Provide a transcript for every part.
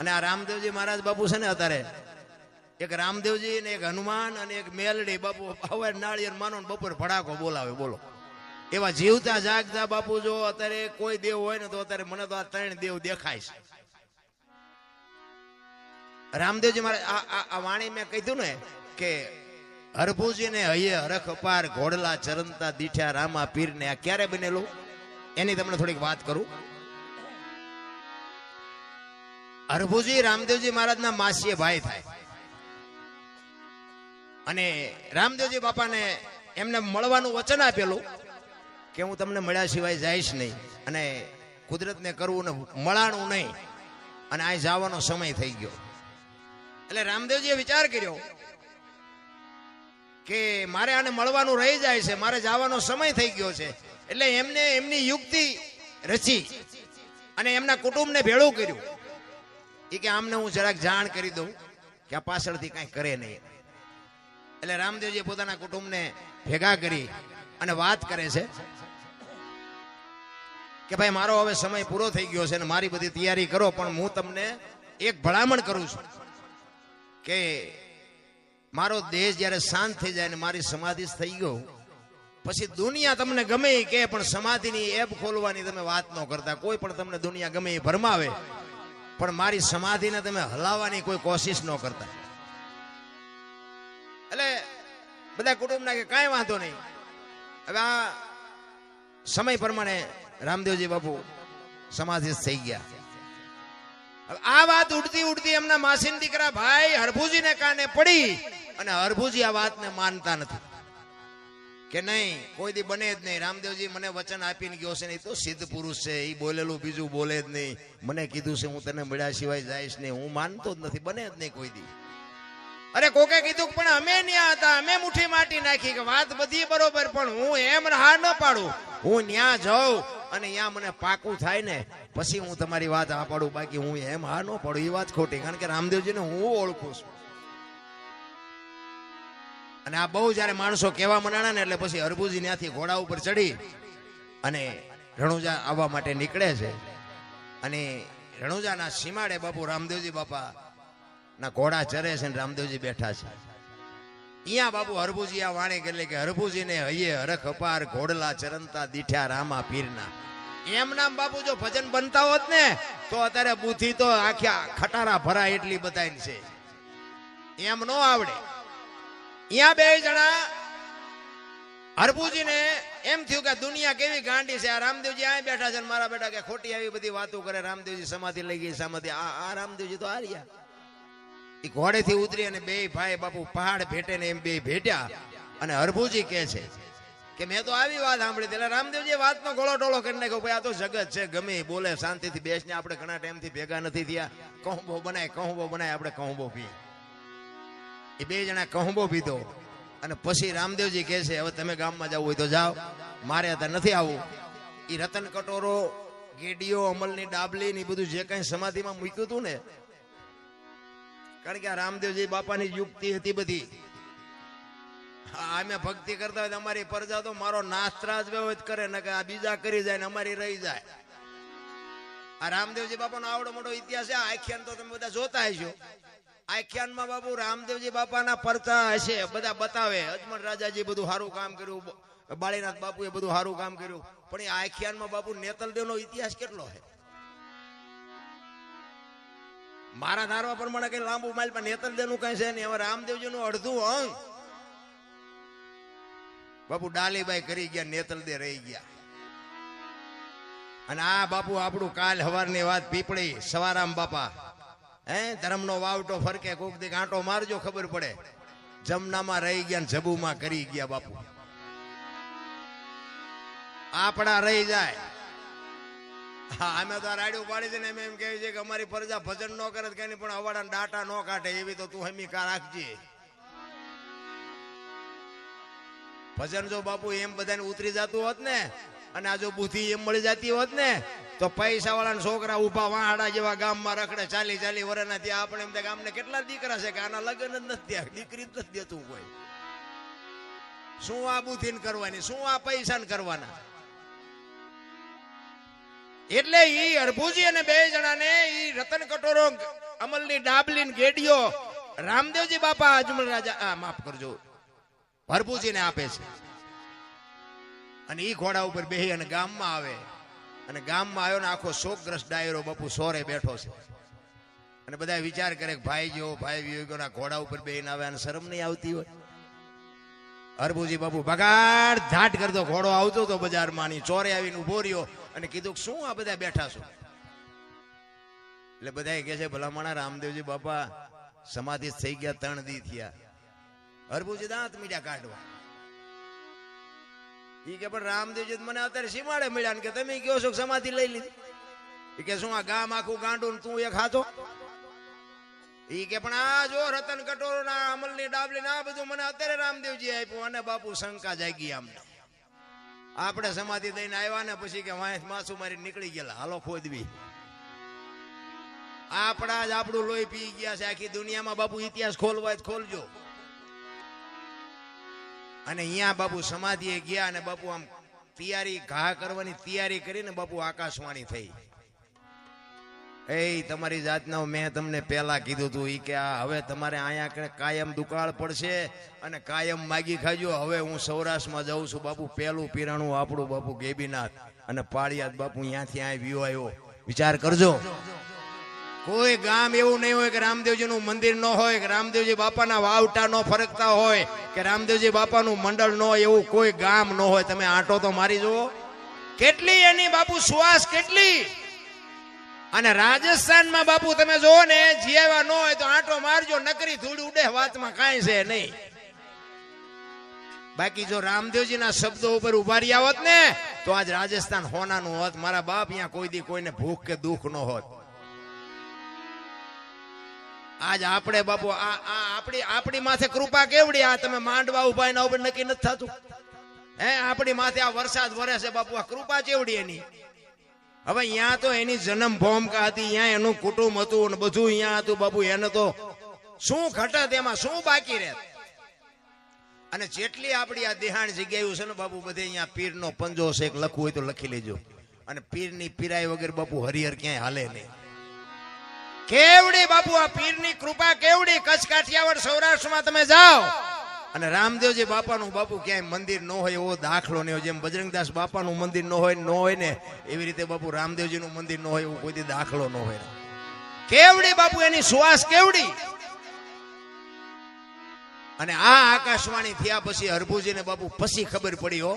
અને આ રામદેવજી મહારાજ બાપુ છે ને અત્યારે એક રામદેવજી ને એક હનુમાન અને એક મેલડી બાપુ હવે નાળિયેર માનો ને બપોર ભડાકો બોલાવે. બોલો એવા જીવતા જાગતા બાપુ જો અત્યારે કોઈ દેવ હોય ને તો અત્યારે મને તો આ 3 દેવ દેખાય છે. રામદેવજી મહારાજ આ વાણી મેં કીધું ને કે હરભુજી ને હૈયે હરખ અપાર ઘોડલા ચરંતા દીઠ્યા રામા પીર ને આ ક્યારે બનેલું એની તમને થોડીક વાત કરું. હરભુજી રામદેવજી મહારાજના માસીએ ભાઈ થાય અને રામદેવજી બાપાને એમને મળવાનું વચન આપેલું કે હું તમને મળ્યા સિવાય જઈશ નહીં અને કુદરતને કરવું ને મળાણું નહીં અને આ જવાનો સમય થઈ ગયો. એટલે રામદેવજીએ વિચાર કર્યો કે મારે આને મળવાનું રહી જાય છે, મારે જવાનો સમય થઈ ગયો છે. એટલે એમને એમની યુક્તિ રચી અને એમના કુટુંબને ભેળું કર્યું. એ કે આમને હું જરાક જાણ કરી દઉં કે આ પાછળથી કાંઈ કરે નહીં. એટલે રામદેવજી પોતાના કુટુંબને ભેગા કરી અને વાત કરે છે કે ભાઈ મારો હવે સમય પૂરો થઈ ગયો છે અને મારી બધી તૈયારી કરો, પણ હું તમને એક ભલામણ કરું છું કે મારો દેશ જ્યારે શાંત થઈ જાય ને મારી સમાધિ થઈ ગયો પછી દુનિયા તમને ગમે કે પણ સમાધિની એપ ખોલવાની તમે વાત ન કરતા. કોઈ પણ તમને દુનિયા ગમે એ ભરમાવે પણ મારી સમાધિને તમે હલાવવાની કોઈ કોશિશ ન કરતા. એટલે બધા કુટુંબના કે કાંઈ વાંધો નહીં. હવે આ સમય પ્રમાણે રામદેવજી બાપુ સમાધિ થઈ ગયા. હવે આ વાત ઉડતી ઉડતી એમના માસીન દીકરા ભાઈ હરભુજીને કાને પડી અને હરભુજી આ વાતને માનતા નથી કે નહીં કોઈ દી બને જ નહીં. રામદેવજી મને વચન આપીને ગયો છે ને એ તો સિદ્ધ પુરુષ છે, એ બોલેલું બીજું બોલે જ નહીં. મને કીધું છે હું તને મળ્યા સિવાય જઈશ નહીં, હું માનતો જ નથી, બને જ નહીં કોઈ દી. અરે કોકે કીધું પણ અમે ન્યા હતા, અમે મુઠ્ઠી માટી નાખી કે વાત બધી બરોબર, પણ હું એમ હા ન પાડું. હું ન્યા જાઉં અને ન્યા મને પાકું થાય ને પછી હું તમારી વાત આ પાડું, બાકી હું એમ હા ન પાડું. એ વાત ખોટી, કારણ કે રામદેવજીને હું ઓળખું છું. અને આ બહુ જયારે માણસો કહેવા મનાણા ને એટલે પછી હરભુજી ત્યાંથી ઘોડા ઉપર ચડી અને રણુજા આવવા માટે નીકળે છે. અને રણુજાના સીમાડે બાપુ રામદેવજી બાપા ના ઘોડા ચરે છે ને રામદેવજી બેઠા છે. અહીંયા બાપુ હરભુજી આ વાણી કરી કે હરભુજીને હૈયે હરખ અપાર ઘોડલા ચરંતા દીઠ્યા રામા પીરના. એમ નામ બાપુ જો ભજન બનતા હોત ને તો અત્યારે બુદ્ધિ તો આખ્યા ખટારા ભરાય એટલી બધાની છે, એમ નો આવડે. અહીંયા બે જણા હરભુજીને એમ થયું કે દુનિયા કેવી ગાંડી છે. આ રામદેવજી અહીં બેઠા છે ને મારા બેટા કે ખોટી આવી બધી વાતો કરે. રામદેવજી સમાધિ લઈ ગઈ, સમાધિ. આ રામદેવજી તો હાર્યા. એ ઘોડેથી ઉતરી અને બે ભાઈ બાપુ પહાડ ભેટે ને એમ બે ભેટ્યા અને હરભુજી કહે છે કે મેં તો આવી વાત સાંભળી. એટલે રામદેવજી વાતનો ગોળો ટોળો કરી નાખ્યો. ભાઈ આ તો જગત છે, ગમે બોલે શાંતિથી બેસને. આપણે ઘણા ટાઈમથી ભેગા નથી થયા. કહુંબો બનાય આપણે કહુંબો પીએ. એ બે જણા કહુંબો પીધો અને પછી રામદેવજી કહે છે હવે તમે ગામમાં જવું હોય તો જાઓ, મારે અત્યારે નથી આવવું. એ રતન કટોરો, ગેડીઓ, અમલની ડાબલી ને બધું જે કઈ સમાધિમાં મૂક્યું હતું ને, કારણ કે આ રામદેવજી બાપાની યુક્તિ હતી બધી. અમે ભક્તિ કરતા હોય અમારી પ્રજા તો મારો નાસ્ત્રાજ વ્યવહિત કરે ને કે આ બીજા કરી જાય ને અમારી રહી જાય. આ રામદેવજી બાપાનો આવડો મોટો ઇતિહાસ છે. આખ્યાન તો તમે બધા જોતા હશો. આખ્યાનમાં બાપુ રામદેવજી બાપાના પરચા હશે, બધા બતાવે. અજમલ રાજાજી બધું સારું કામ કર્યું, બાળીનાથ બાપુએ બધું સારું કામ કર્યું, પણ એ આખ્યાનમાં બાપુ નેતલદેવનો ઇતિહાસ કેટલો છે. મારા ધારવા પ્રમાણે કઈ લાંબુ માઇલ પણ નેતલદેવનું કઈ છે નહીં. હવે રામદેવજીનું અડધું અંગ બાપુ ડાલીબાઈ કરી ગયા, નેતલદે રહી ગયા. અને આ બાપુ આપણું કાલ હવારની વાત પીપળી સવારામ બાપા ધર્મનો વાવટો ફરકે, કોક દી આંટો મારજો ખબર પડે. જમનામાં રહી ગયા, જબુમાં કરી ગયા બાપુ. આપડા રહી જાય. હા, અમે તો રાડ્યું પાડી છે ને એમ કહે છે કે અમારી પ્રજા ભજન ન કરે કઈ પણ અવાડા ડાટા ન કાઢે એવી તો તું હમી કા રાખજે. ભજન જો બાપુ એમ બધાને ઉતરી જતું હોત ને અને આ જો બુદ્ધિ એમ મળી જતી હોત ને તો પૈસા વાળા છોકરા ઉભા વાહાડા જેવા ગામમાં રખડે 40 વર્ષના. ત્યાં આપણે એમ ગામને કેટલા દીકરા છે કે આના લગ્ન જ નથી, દીકરી જ નથી દેતું કોઈ. શું આ બુદ્ધિ કરવાની, શું આ પૈસા કરવાના. એટલે ઈ હરભુજી અને બે જણાને ઈ રતન કટોરો અમલની ડાબલી ને ગેડીઓ રામદેવજી બાપા અજમલ રાજા માફ કરજો ભરભુજીને આપે છે અને ઈ ઘોડા ઉપર બેહી અને ગામમાં આવે અને ગામમાં આવ્યો ને આખો શોકગ્રસ્ત ડાયરો બાપુ સોરે બેઠો છે અને બધા વિચાર કરે કે ભાઈ વિયોગોના ઘોડા ઉપર બેહીને આવે અને શરમ નહીં આવતી હોય. હરભુજી બાપુ બગાડ ધાટ કરતો ઘોડો આવતો તો બજારમાં ની ચોરે આવીને ઉભો રહ્યો અને કીધું શું આ બધા બેઠા છો? એટલે બધા કે છે ભલામણા રામદેવજી બાપા સમાધિ થઈ ગયા 3 દી થયા. હરભુજી દાંત મીડિયા કાઢવા ઈ કે પણ રામદેવજી મને અત્યારે સીમાડે મળ્યા ને કે તમે કયો છો સમાધિ લઈ લીધી. ઈ કે શું આ ગામ આખું ગાંડું તું એક હાથો? ઈ કે પણ આ જો રતન કટોરો ના અમલની ડાબલી ના બધું મને અત્યારે રામદેવજી આપ્યું અને બાપુ શંકા જાગી આમને. આપણે સમાધિ દઈને આવ્યા ને પછી કે વાંસ માસું મારી નીકળી ગયેલા હાલો ખોદવી. આપણા જ આપણું લોહી પી ગયા છે. આખી દુનિયામાં બાપુ ઇતિહાસ ખોલવા જ ખોલજો. અને અહીંયા બાપુ સમાધિએ ગયા અને બાપુ આમ તૈયારી ઘા કરવાની તૈયારી કરીને બાપુ આકાશવાણી થઈ. એ તમારી જાતના મેં તમને પહેલા કીધું હતું ઈ કે આ હવે તમારે અહીંયા કાયમ દુકાળ પડશે અને કાયમ માગી ખાજો. હવે હું સૌરાષ્ટ્રમાં જાઉં છું બાપુ. પહેલું પીરાણું આપણું બાપુ ગેબીનાથ અને પાળિયાદ બાપુ ત્યાંથી આ વ્યો આવ્યો. વિચાર કરજો. કોઈ ગામ એવું નહીં હોય કે રામદેવજી નું મંદિર ન હોય કે રામદેવજી બાપાના વાવટા ન ફરકતા હોય કે રામદેવજી બાપાનું મંડળ ન હોય એવું કોઈ ગામ ન હોય. તમે આંટો તો મારી જુઓ કેટલી એની બાપુ સુવાસ કેટલી. અને રાજસ્થાનમાં બાપુ તમે જોવો ને જીવ્યા ન હોય તો આંટો મારજો નકરી ધૂળ ઉડે વાતમાં કાંઈ છે નહીં. બાકી જો રામદેવજીના શબ્દો ઉપર ઉભા રહ્યા હોત ને તો આજ રાજસ્થાન હોનાનું હોત. મારા બાપ અહીંયા કોઈ દી કોઈને ભૂખ કે દુઃખ ન હોત. આજ આપણે બાપુ આપણી માથે કૃપા કેવડી. આ તમે માંડવા ઉભા એના ઉપર નક્કી નથી થતું. આપણી માથે આ વરસાદ વરે છે બાપુ. આ કૃપા કેવડી એની. હવે અહીંયા તો એની જન્મ ભૂમિકા હતી. અહીંયા એનું કુટુંબ હતું અને બધું અહીંયા હતું બાપુ. એને તો શું ઘટત એમાં શું બાકી રહેત. અને જેટલી આપણી આ દેહાણ જગ્યાઓ છે ને બાપુ બધે અહીંયા પીરનો પંજો છે. એક લખવું હોય તો લખી લેજો. અને પીરની પીરાઈ વગર બાપુ હરિહર ક્યાંય હાલે નહીં. કેવડી બાપુ આ પીરની કૃપા કેવડી. કચ્છ કાઠિયાવાડ સૌરાષ્ટ્રમાં તમે જાઓ અને રામદેવજી બાપાનું બાપુ ક્યાંય મંદિર ન હોય એવો દાખલો નહીં હોય. જેમ બજરંગદાસ બાપાનું મંદિર ન હોય ને એવી રીતે બાપુ રામદેવજીનું મંદિર ન હોય એવો કોઈ દાખલો ન હોય. કેવડી બાપુ એની સુવાસ કેવડી. અને આ આકાશવાણી થયા પછી હરભુજીને બાપુ પછી ખબર પડી હો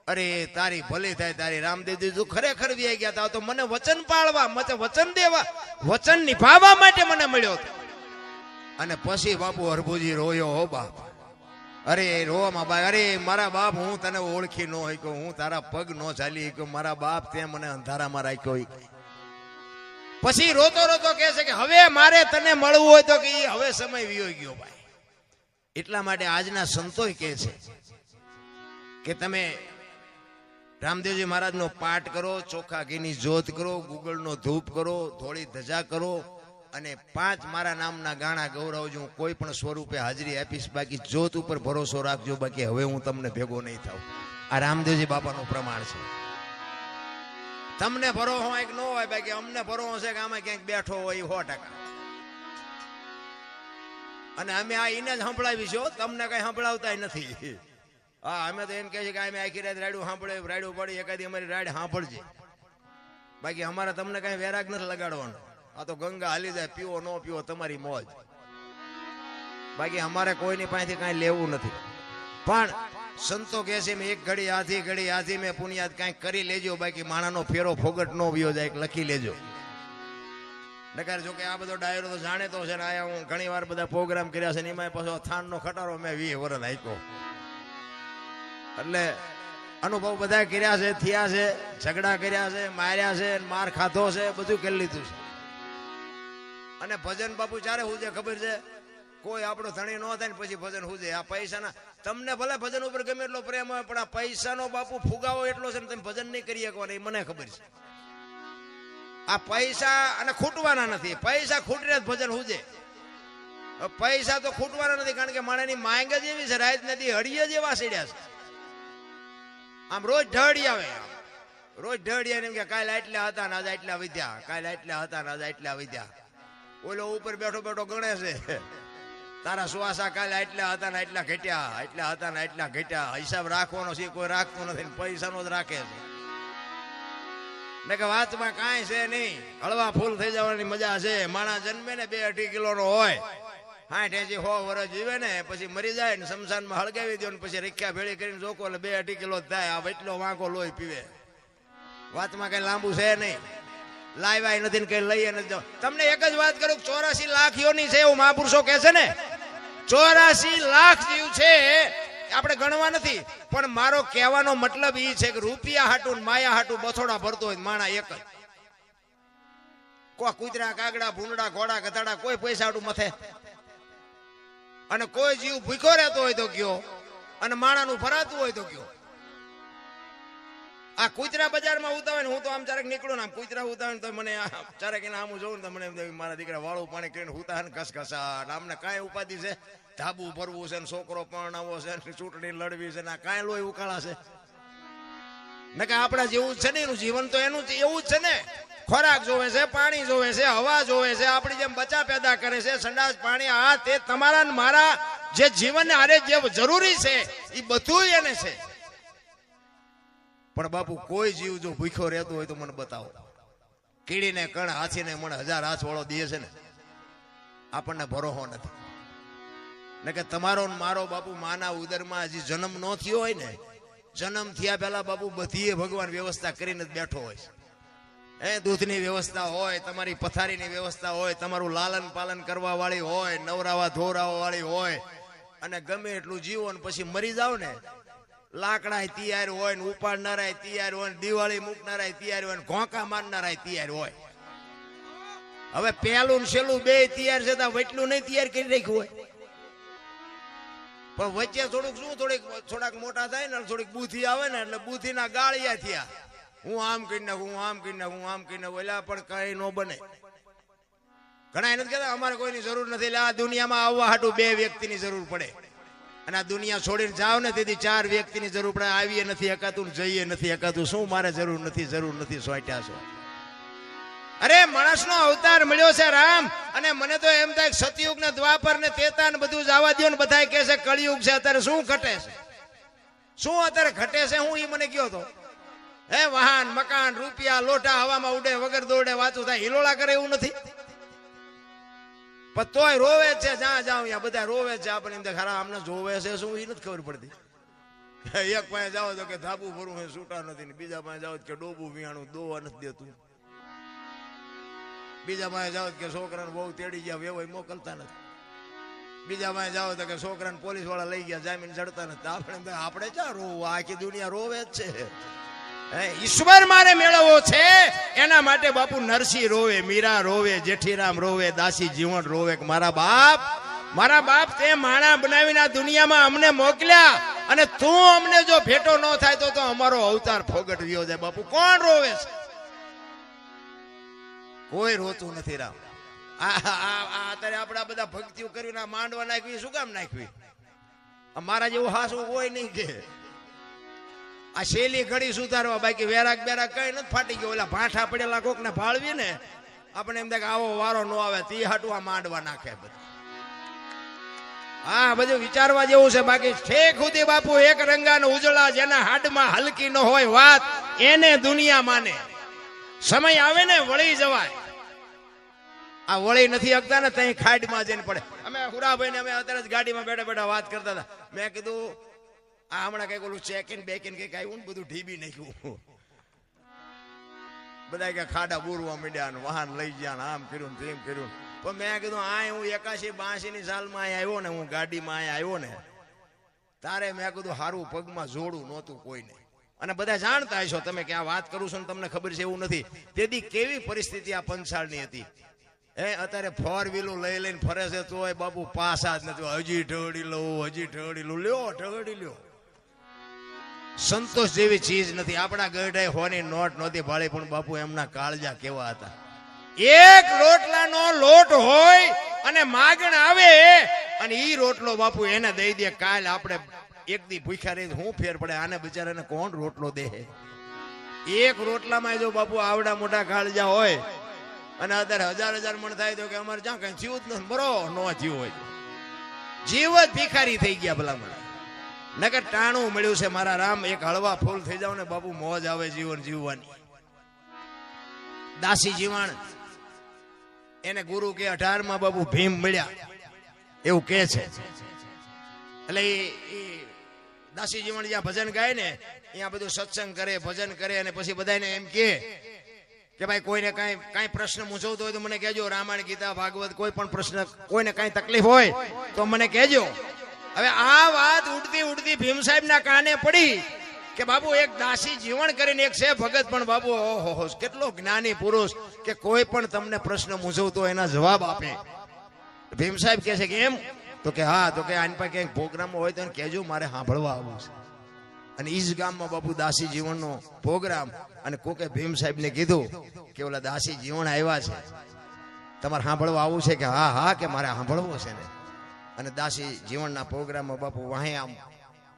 અરે તારી ભલી થાય તારી રામદેવજી તું ખરેખર વ્યાઈ ગયા તા તો મને વચન પાળવા મને વચન દેવા વચન નિભાવવા માટે મને મળ્યો હતો. અને પછી બાપુ હરભુજી રોયો હો બાપ. અરે રોવામાં બા અરે મારા બાપ હું તને ઓળખી ન હોય કે હું તારા પગ ન ચાલી કે મારા બાપ તે મને અંધારામાં રાખ્યો. પછી રોતો રોતો કહે છે કે હવે મારે તને મળવું હોય તો કે હવે સમય વિયો ગયો ભાઈ. એટલા માટે આજના સંતો કહે છે કે તમે રામદેવજી મહારાજનો પાઠ કરો, ચોખા ઘીની જ્યોત કરો, ગુગળનો ધૂપ કરો, થોડી ધજા કરો અને 5 મારા નામના ગાણા ગૌરવજો. હું કોઈ પણ સ્વરૂપે હાજરી આપીશ. બાકી જ્યોત ઉપર ભરોસો રાખજો. બાકી હવે હું તમને ભેગો નહીં થાઉં. આ રામદેવજી બાપાનું પ્રમાણ છે. તમને ભરોસો હોય કે ન હોય બાકી અમને ભરોસો છે કે આમાં ક્યાંક બેઠો હોય 100%. અને અમે આ એને જ સંભળાવીશું. તમને કઈ સંભળાવતા નથી. હા અમે તો એમ કહે છે કે અમે આખી રાત રાડ્યું સાંભળે રાડ્યું પડી એકાદી અમારી રાડ સાંભળજે. બાકી અમારે તમને કઈ વેરાગ નથી લગાડવાનો. આ તો ગંગા હાલી જાય. પીવો ન પીવો તમારી મોજ. બાકી અમારે કોઈની પાસેથી કઈ લેવું નથી. પણ સંતો કહે છે એક ઘડી આધી મેં પુણ્યાદ કઈક કરી લેજો. બાકી માણાનો ફેરો ફોગટ ન વ્યો જાય લખી લેજો. નકાર જો કે આ બધો ડાયરો તો જાણે તો છે ને. આયા હું ઘણી વાર બધા પ્રોગ્રામ કર્યા છે ને એમાં પાછો થાનનો ખટારો મેં 20 વર્ષ હાક્યો. એટલે અનુભવ બધા કર્યા છે, થયા છે, ઝઘડા કર્યા છે, માર્યા છે, માર ખાધો છે, બધું કરી લીધું છે. અને ભજન બાપુ ચારે હુજે ખબર છે. કોઈ આપણો ધણી ન થાય ને પછી ભજન હુજે. આ પૈસાના તમને ભલે ભજન ઉપર ગમે એટલો પ્રેમ હોય પણ આ પૈસાનો બાપુ ફુગાવો એટલો છે ને તમે ભજન નહીં કરી શકો. એ મને ખબર છે. આ પૈસા અને ખૂટવાના નથી. પૈસા ખૂટે જ ભજન હુજે. પૈસા તો ખૂટવાના નથી કારણ કે માણસની માંગ જ એવી છે. રાત નદી હળીએ જ એવા સીડ્યા છે. આમ રોજ ઢળી આવે. રોજ ઢળી આવે કે કાલે આટલા હતા ને આજે આટલા વધ્યા, કાલે આટલા હતા ને આજે આટલા વધ્યા. ઓલો ઉપર બેઠો બેઠો ગણે છે તારા સુવાસા કાલે એટલા હતા ને એટલા ઘટ્યા, એટલા હતા ને એટલા ઘટ્યા. હિસાબ રાખવાનો છે કોઈ રાખતો નથી, પૈસાનો જ રાખે છે. ને કે વાતમાં કાંઈ છે નહીં, હળવા ફૂલ થઈ જવાની મજા છે. માણસ જન્મે ને 2-2.5 કિલોનો હોય, 60-80 વર્ષ જીવે ને પછી મરી જાય ને શમશાનમાં હળગાવી દો ને પછી રીખ્યા ભેળી કરીને જોકો એટલે 2-2.5 કિલો થાય. આ એટલો વાંકો લોહી પીવે. વાતમાં કઈ લાંબુ છે નહીં, લાવ્યા નથી ને કઈ લઈએ નથી. તમને એક જ વાત કરું, 84 લાખ યોની છે એવું મહાપુરુષો કહે છે ને. 84 લાખ જીવ છે, આપણે ગણવા નથી. પણ મારો કહેવાનો મતલબ એ છે કે રૂપિયા હાટું માયા હાટું બથોડા ભરતો હોય માણા એક જ. કોઈ કૂતરા, કાગડા, ભૂંડા, ઘોડા, ગધાડા કોઈ પૈસા હાટું મથે. અને કોઈ જીવ ભૂખ્યો રહેતો હોય તો કયો, અને માણાનું ભરાતું હોય તો કયો. આ કૂતરા બજારમાં ઉતાવે ને હું તો આમ ચારેક નીકળું ને આમ કૂતરા ઉતાવે ને તો મને ચારેક એને આમ જોઉં ને તો મને મારા દીકરા વાળું પાણી કરીને હુતા ને કસકસા. આમને કાંઈ ઉપાધિ છે, ધાબુ ભરવું છે ને છોકરો પરણાવો છે ને ચૂંટણી લડવી છે ને આ કાંઈ લોહી ઉકાળા છે ને કે આપણા જેવું જ છે ને. એનું જીવન તો એનું એવું જ છે ને. ખોરાક જોવે છે, પાણી જોવે છે, હવા જોવે છે, આપણી જેમ બચ્ચા પેદા કરે છે, સંડાસ પાણી આ તે તમારા ને મારા જે જીવનને આરે જે જરૂરી છે એ બધું એને છે. પણ બાપુ કોઈ જીવ જો ભૂખ્યો રહેતો હોય તો મને બતાવો. કીડીને કણ, હાથીને મને 1000 હાથ વાળો દે છે ને, આપણને ભરોસો નથી. ને કે તમારો મારો બાપુ માના ઉદરમાં હજી જન્મ ન થયો હોય ને, જન્મ થયા પહેલા બાપુ બધી ભગવાન વ્યવસ્થા કરીને જ બેઠો હોય છે. દૂધની વ્યવસ્થા હોય, તમારી પથારીની વ્યવસ્થા હોય, તમારું લાલન પાલન કરવા વાળી હોય, નવરાવા ધોરાવા વાળી હોય. અને ગમે એટલું જીવો ને પછી મરી જાવ ને, લાકડા તૈયાર હોય ને ઉપાડનારા તૈયાર હોય ને દિવાળી મૂકનારા તૈયાર હોય ને ઘોંકા મારનારા તૈયાર હોય. હવે પહેલું ને છેલ્લું બે તૈયાર છે તો વટલું નહીં તૈયાર કરી રાખ્યું હોય. પણ વચ્ચે થોડુંક શું થોડાક મોટા થાય ને થોડીક બુદ્ધિ આવે ને એટલે બુદ્ધિના ગાળિયા થયા. હું આમ કરી નાખું, હું આમ કરી નાખું, હું આમ કરી નાખું. એટલે પણ કઈ ન બને. ઘણા એને કહેતા અમારે કોઈની જરૂર નથી. એટલે આ દુનિયામાં આવવા હાટું 2 વ્યક્તિની જરૂર પડે. અને આ દુનિયા છોડીને જાવ ને તેથી 4 વ્યક્તિની જરૂર પડે. આવીએ નથી એકાતું, જઈએ નથી એકાતું. શું મારે જરૂર નથી સોટ્યા છો. અરે માણસનો અવતાર મળ્યો છે રામ. અને મને તો એમ થાય સતયુગ ને દ્વાપર ને ત્રેતા ને બધું જવા દો ને બધા કહે છે કળિયુગ છે. અત્યારે શું ઘટે છે, શું અત્યારે ઘટે છે? હું એ મને કયો તો વાહન, મકાન, રૂપિયા, લોટા હવામાં ઉડે, વગર દોડે, વાતું થાય, હિલોળા કરે એવું નથી. પણ તોય રોવે છે. જ્યાં જાવ ત્યાં બધા રોવે છે. આપણે એમ ખરા અમને જોવે છે શું એ નથી ખબર પડતી. એક પાસે જાઓ તો કે ધાબુ ભરવું છે છૂટા નથી, ને બીજા પાસે જાઓ કે ડોબું વિયાણું દોવા નથી દેતું, બીજા પાસે જાઓ કે છોકરાને બહુ તેડી ગયા વેવાય મોકલતા નથી, બીજા પાસે જાઓ તો કે છોકરાને પોલીસ વાળા લઈ ગયા જામીન ચડતા નથી. આપણે ક્યાં રોવું? આખી દુનિયા રોવે જ છે. ઈશ્વર મારે મેળવવો છે એના માટે બાપુ નરસિંહ રોવે, મીરા રોવે, જેઠીરામ રોવે, દાસી જીવન રોવે. મારા બાપ તે માણા બનાવીને આ દુનિયામાં અમને મોકલ્યા અને તું અમને જો ભેટો ન થાય તો અમારો અવતાર ફોગટ ગયો જાય. બાપુ કોણ રોવે છે? કોઈ રોતું નથી રામ. અત્યારે આપડા બધા ભક્તિઓ કરીને માંડવા નાખવી શું કામ નાખવી? મારા જેવું હાસું હોય નહીં કે આ શેલી ઘડી સુધારવા. બાકી વેરાક બેરાક કઈ નથી ફાટી ગયો. ઓલા ભાઠા પડેલા કોક ને ભાળવી ને આપણે એમ થાય કે આવો વારો ન આવે તે હાટું આ માંડવા નાખે બધું. હા, બધું વિચારવા જેવું છે. બાકી ઠેક સુધી બાપુ એક રંગા ઉજળા, જેના હાડમાં હલકી ન હોય વાત એને દુનિયા માને. સમય આવે ને વળી જવાય. આ વળી નથી શકતા ને ત્યાં ખાડમાં જઈને પડે. અમે હુરાભાઈ ને અમે અત્યારે જ ગાડીમાં બેઠા બેઠા વાત કરતા હતા. મેં કીધું આ હમણાં કઈક ઓલું ચેકિન બેકિન કઈક આવ્યું ને બધું ઢીબી નાખ્યું. બધા કે ખાડા બુરવા માંડ્યા ને વાહન લઈ ગયા આમ કર્યું ને તેમ કર્યું. પણ મેં કીધું આ હું 81-82 ની સાલમાં અહીંયા આવ્યો ને, હું ગાડીમાં અહીંયા આવ્યો ને તારે મેં કીધું હારું પગમાં જોડું નહોતું કોઈને. અને બધા જાણતા હશો તમે કે આ વાત કરું છું ને તમને ખબર છે એવું નથી. તેથી કેવી પરિસ્થિતિ આ પંચાળની હતી. અત્યારે 4 વ્હીલો લઈ લઈને ફરે છે તોય બાપુ પાસા જ નથી. હજી ઢળી લઉં લ્યો ઢળી લ્યો. સંતોષ જેવી ચીજ નથી. આપણા ગઢાઈ હોની નોટ નહોતી ભાળી પણ બાપુ એમના કાળજા કેવા હતા. એક રોટલાનો લોટ હોય અને માગણ આવે અને ઈ રોટલો બાપુ એને દઈ દે. કાલ આપણે એક દી ભૂખ્યા રહી હું ફેર પડે? આને બિચારાને કોણ રોટલો દે? એક રોટલામાં જો બાપુ આવડા મોટા કાળજા હોય અને અત્યારે 1000 મણ થાય તો કે અમારે જ્યાં કઈ થયું જ નથી, બરો ન થયું હોય જીવ જ ભિખારી થઈ ગયા ભલામણ. નકર ટાણું મળ્યું છે મારા રામ, એક હળવા ફૂલ થઈ જાવ ને બાપુ મોજ આવે જીવન જીવવાની. દાસી જીવણ એને ગુરુ કે 18માં બાપુ ભીમ મળ્યા એવું કે છે. એટલે એ દાસી જીવણ જ્યાં ભજન ગાય ને ત્યાં બધું સત્સંગ કરે, ભજન કરે, અને પછી બધાને એમ કે ભાઈ કોઈને કાંઈ પ્રશ્ન મૂંઝવતો હોય તો મને કહેજો. રામાયણ, ગીતા, ભાગવત કોઈ પણ પ્રશ્ન, કોઈને કાંઈ તકલીફ હોય તો મને કહેજો. હવે આ વાત ઉડતી ઉડતી ભીમ સાહેબના કાને પડી કે બાપુ એક દાસી જીવણ કરીને એક છે ભગત, પણ બાપુ ઓહો કેટલો જ્ઞાની પુરુષ કે કોઈ પણ તમને પ્રશ્ન મૂંઝવતો એના જવાબ આપે. ભીમ સાહેબ કહે છે કે એમ? તો કે હા. તો કે આની પાસે ક્યાંક પ્રોગ્રામ હોય તો કહેજો, મારે સાંભળવા આવવું છે. અને ઈ જ ગામમાં બાપુ દાસી જીવનનો પ્રોગ્રામ, અને કોકે ભીમ સાહેબને કીધું કે ઓલા દાસી જીવન આવ્યા છે, તમારે સાંભળવા આવવું છે? કે હા હા, કે મારે સાંભળવું છે ને. અને દાસી જીવનના પ્રોગ્રામમાં બાપુ વાહે આમ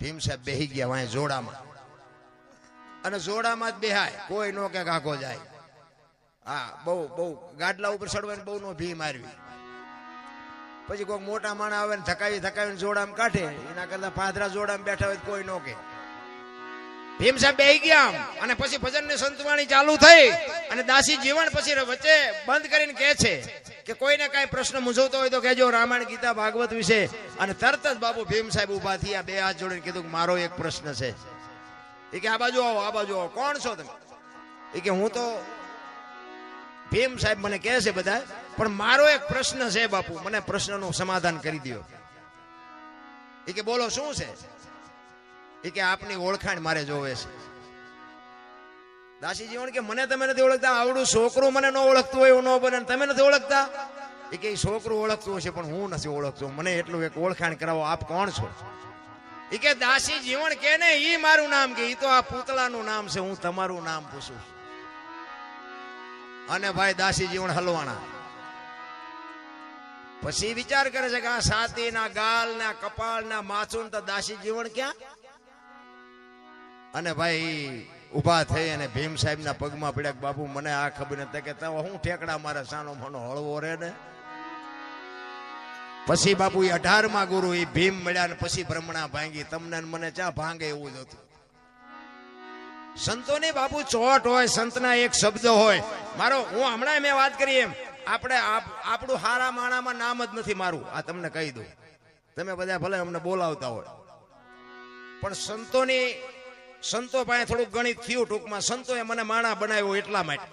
ભીમ સાહેબ બેહી ગયા વાહે જોડામાં, અને જોડામાં જ બેહાય, કોઈ નો કે કાકો જાય. હા, બહુ ગાડલા ઉપર ચડવાની બહુ નો ભી મારવી. પછી કોઈ મોટા માણા આવે ને થકાવીને જોડામાં કાઢે, એના કરતા પાદરા જોડામાં બેઠા હોય કોઈ નો કે. ભીમ સાહેબ બેહી ગયા, અને પછી ભજન ની સંતવાણી ચાલુ થઈ, અને દાસી જીવન પછી વચ્ચે બંધ કરીને કહે છે કે કોઈને કઈ પ્રશ્ન મૂંઝવતો હોય તો કહેજો, રામાયણ, ગીતા, ભાગવત વિશે. અને તરત જ બાપુ ભીમ સાહેબ ઉભા થયા, બે હાથ જોડીને કીધું કે મારો એક પ્રશ્ન છે. એ કે આ બાજુ આવો, આ બાજુ આવો. કોણ છો તમે? એ કે હું તો ભીમ સાહેબ મને કહે છે બધા, પણ મારો એક પ્રશ્ન છે બાપુ, મને પ્રશ્નનું સમાધાન કરી દો. એ કે બોલો શું છે? એ કે આપની ઓળખાણ મારે જોવે છે. દાસી જીવન કે મને તમે નથી ઓળખતા, આવડું છોકરું મને ન ઓળખતું હોય એવું ન બને, તમે નથી ઓળખતા? એ કે છોકરું ઓળખતું હશે પણ હું નથી ઓળખતો, મને એટલું એક ઓળખાણ કરાવો, આપ કોણ છો? એ કે દાસી જીવન કે ને ઈ મારું નામ, કે ઈ તો આ પૂતળાનું નામ છે, હું તમારું નામ પૂછું. અને ભાઈ દાસી જીવન હલવાણા. પછી વિચાર કરે છે કે આ છાતીના, ગાલના, કપાળના, માથું તો દાસી જીવન ક્યાં? અને ભાઈ ઉભા થઈ અને ભીમ સાહેબ ના પગમાં પડ્યા કે બાપુ મને આ ખબર નથી, કે હું ઠેકડા મારે સાનો મનો હળવો રે ને. પછી બાપુ 18માં ગુરુ એ ભીમ મળ્યા, ને પછી બ્રહ્મણા ભાંગી. તમને મને ચા ભાંગે એવું જ હતું. સંતોની બાપુ ચોટ હોય, સંતના એક શબ્દ હોય. મારો હું હમણાં મેં વાત કરી એમ, આપણે આપણું હારા માણામાં નામ જ નથી મારું, આ તમને કહી દઉં. તમે બધા ભલે અમને બોલાવતા હોય, પણ સંતો પાસે થોડુંક ગણિત થયું ટૂંકમાં. સંતોએ મને માણા બનાવ્યો એટલા માટે,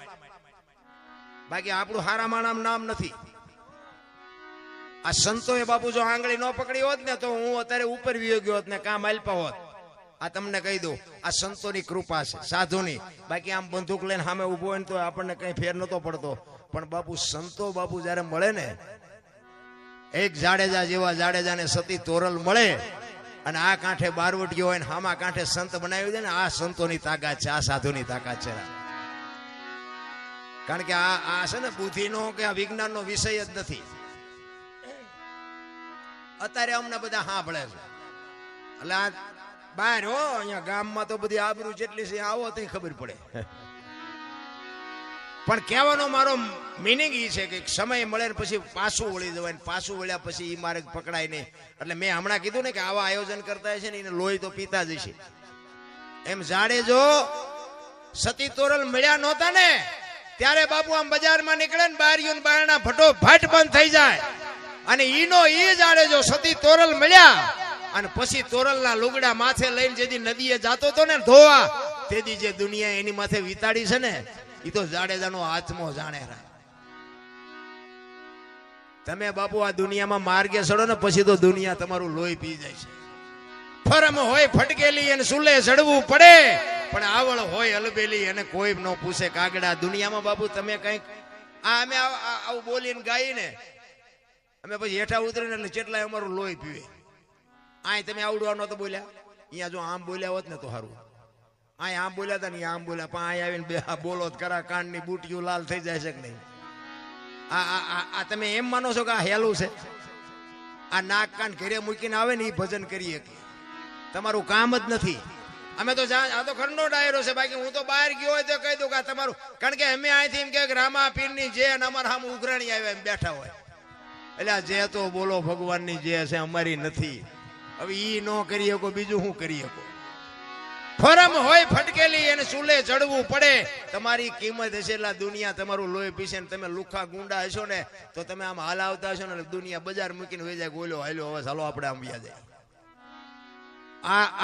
બાકી આપણું હારા માણામાં નામ નથી. આ સંતોએ બાપુ જો આંગળી ન પકડી હોત ને તો હું અત્યારે ઉપર વિયો ગયો હોત ને કામ આલ્પા હોત. આ તમને કહી દઉં, આ સંતોની કૃપા છે, સાધુની. બાકી આમ બંદૂક લઈને સામે ઉભો હોય ને તો આપણને કઈ ફેર નતો પડતો. પણ બાપુ સંતો બાપુ જયારે મળે ને, એક જાડેજા જેવા જાડેજાને સતી તોરલ મળે, અને આ કાંઠે બારવટીઓ હોય ને આમાં કાંઠે સંત બનાવી દે ને, આ સંતોની તાકાત છે, આ સાધુની તાકાત છે. કારણ કે આ છે ને બુદ્ધિનો કે આ વિજ્ઞાનનો વિષય જ નથી. અત્યારે અમને બધા સાંભળે છે, એટલે આ બહાર હો અહીંયા ગામમાં તો બધી આબરૂ જેટલી છે, આવો તો ખબર પડે. પણ કહેવાનો મારો મિનિંગ એ છે કે સમય મળે ને પછી પાછું વળી જવાય, પાછું વળ્યા પછી એ મારે પકડાય નહીં. એટલે મેં હમણાં કીધું ને કે આવા આયોજન કરતા છે ને એને લોહી તો પીતા જ છે. એમ જાડેજો સતી તોરલ મળ્યા નહોતા ને ત્યારે બાપુ આમ બજારમાં નીકળે ને બારીઓ બારણા ભટો ભટ બંધ થઈ જાય, અને ઈનો ઈ જાડેજો સતી તોરલ મળ્યા, અને પછી તોરલના લુગડા માથે લઈને જેથી નદીએ જાતો હતો ને ધોવા, તેથી જે દુનિયા એની માથે વિતાડી છે ને, એ તો જાડેજાનો આત્મો જાણે. તમે બાપુ આ દુનિયામાં માર્ગે ચડો ને પછી તો દુનિયા તમારું લોહી પી જાય છે. ફરમ હોય ફટકેલી અને સુલે ચડવું પડે, પણ આવળ હોય અલબેલી અને કોઈ ન પૂછે કાગડા. દુનિયામાં બાપુ તમે કઈક અમે આવું બોલીને ગાઈને અમે પછી હેઠા ઉતરીને એટલે જેટલા અમારું લોહી પીવે. આ તમે આવડવા નતો બોલ્યા, અહીંયા જો આમ બોલ્યા હોત ને તો સારું. આ આમ બોલ્યા હતા ને આમ બોલ્યા, પણ અહીં આવીને બે બોલો કરા, કાનની બુટીઓ લાલ થઈ જાય છે કે નહીં? આ તમે એમ માનો છો કે આ હેલું છે? આ નાક કાન ઘરે મૂકીને આવે ને એ ભજન કરીએ, તમારું કામ જ નથી. અમે તો આ તો ખરનો ડાયરો છે, બાકી હું તો બહાર ગયો હોય તો કહી દઉં કે તમારું, કારણ કે અમે અહીંથી એમ કે રામા પીરની જે અને અમારા સામે ઉઘરાણી આવ્યા એમ બેઠા હોય, એટલે આ જે તો બોલો ભગવાનની જે છે અમારી નથી. હવે ઈ ન કરી શકો, બીજું શું કરી શકો? ફરમ હોય ફટકેલી એને ચૂલે ચડવું પડે. તમારી કિંમત હશે એટલે દુનિયા તમારું લોહી પીશે ને તમે લુખા ગુંડા હશો ને તો તમે આમ હલાવતા હશો ને દુનિયા બજાર મૂકીને વહી જાય, ગોલો હાલ્યો હવે ચાલો આપણે આમ વ્યા જાય.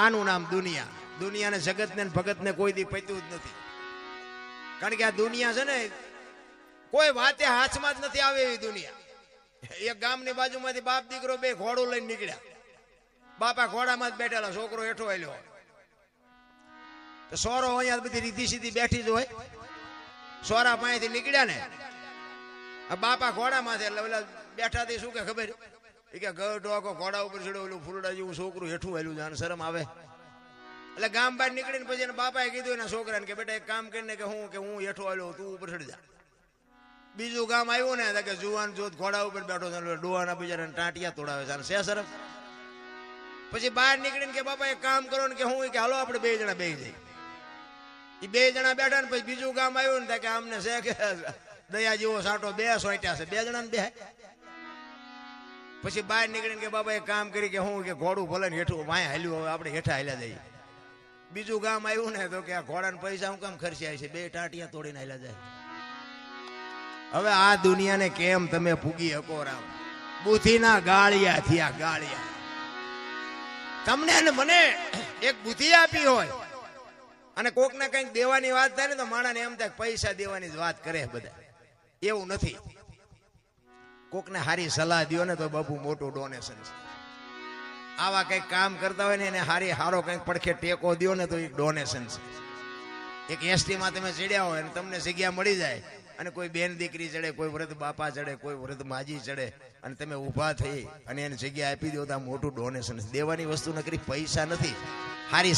આનું નામ દુનિયા. દુનિયાને જગતને ભગતને કોઈ દી પત્યું જ નથી, કારણ કે આ દુનિયા છે ને કોઈ વાતે હાથમાં જ નથી આવે એવી દુનિયા. એક ગામની બાજુમાંથી બાપ દીકરો બે ઘોડું લઈને નીકળ્યા. બાપા ઘોડામાં જ બેઠેલા, છોકરો હેઠો આલ્યો. તો સોરો અહીંયા બધી રીધી સીધી બેઠી જ હોય. સોરા પાસેથી નીકળ્યા ને આ બાપા ઘોડામાંથી, એટલે ઓલા બેઠાથી શું કે ખબર એ કે ગઢો ઘોડા ઉપર ચડ્યો, ઓલું ફૂલડા જેવું છોકરું હેઠું આલ્યું, જાણે શરમ આવે. એટલે ગામ બહાર નીકળીને પછી એના બાપાએ કીધું એના છોકરાને કે બેટા એક કામ કરીને કે હું હેઠો આલ્યો, તું ઉપર ચડી જા. બીજું ગામ આવ્યું ને કે જુવાન જોત ઘોડા ઉપર બેઠો છે, ડોહાના બિચારાને ટાંટિયા તોડાવે છે, શે શરમ. પછી બહાર નીકળીને કે બાપા એક કામ કરો ને કે હું કે હાલો આપણે બે જણા બેસી જઈએ. એ બે જણા બેઠા ને પછી બીજું ગામ આવ્યું ને કે આમને છે કે દયા જેવો સાટો બે સોટ્યા છે, બે જણા બે. પછી બહાર નીકળીને કે બાપા એક કામ કરી કે હું કે ઘોડું ભલે ને હેઠું વાય હાલ્યું, હવે આપણે હેઠા હાલ્યા જઈએ. બીજું ગામ આવ્યું ને તો કે આ ઘોડાને પૈસા હું કામ ખર્ચ્યા છે, બે ટાંટિયા તોડીને હાલ્યા જાય. હવે આ દુનિયાને કેમ તમે પૂગી શકો? રામ બુદ્ધિના ગાળિયા થયા, ગાળિયા. તમને અને મને એક બુદ્ધિ આપી હોય અને કોકને કંઈક દેવાની વાત થાય ને તો માણાને એમ થાય પૈસા દેવાની જ વાત કરે બધા. એવું નથી. કોકને હારી સલાહ દો ને તો બાપુ મોટું ડોનેશન છે. આવા કંઈક કામ કરતા હોય ને એને હારો કંઈક પડખે ટેકો દો ને તો એક ડોનેશન છે. એક એસટીમાં તમે ચડ્યા હોય અને તમને જગ્યા મળી જાય અને કોઈ બેન દીકરી ચડે, કોઈ વૃદ્ધ બાપા ચડે, કોઈ વૃદ્ધ માજી ચડે અને તમે ઊભા થઈ અને એને જગ્યા આપી દો તો આ મોટું ડોનેશન છે. દેવાની વસ્તુ નકરી પૈસા નથી. હારી